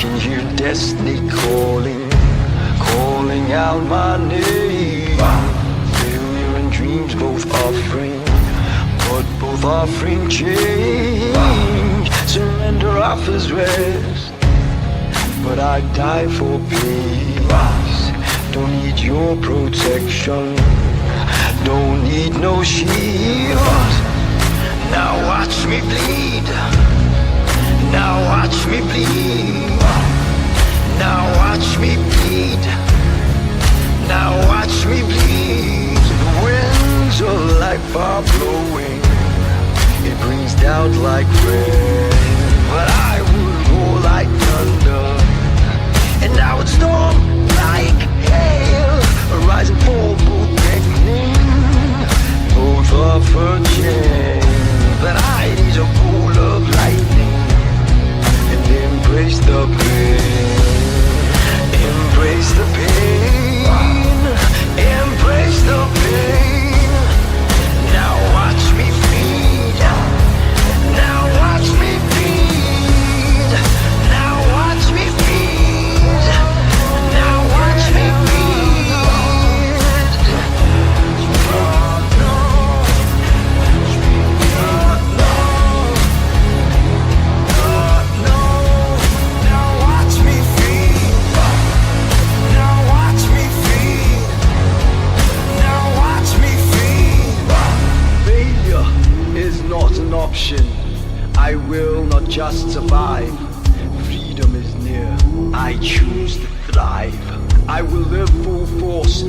can hear destiny calling, calling out my name. Failure and dreams both offering, but both offering change. Surrender offers rest, but I die for peace. Don't need your protection, don't need no shield. Now watch me bleed, now watch me bleed, now watch me bleed, now watch me bleed. The winds of life are blowing, it brings doubt like rain, but I would roar like thunder, and I would storm like hail. A rise and fall, both beckoning, both offer change. But I need a bolt of lightning and embrace the pain, embrace the pain, embrace the pain. Now watch me feed, now watch me feed, now watch me feed, now watch me feed. I will not just survive. Freedom is near, I choose to thrive. I will live full force.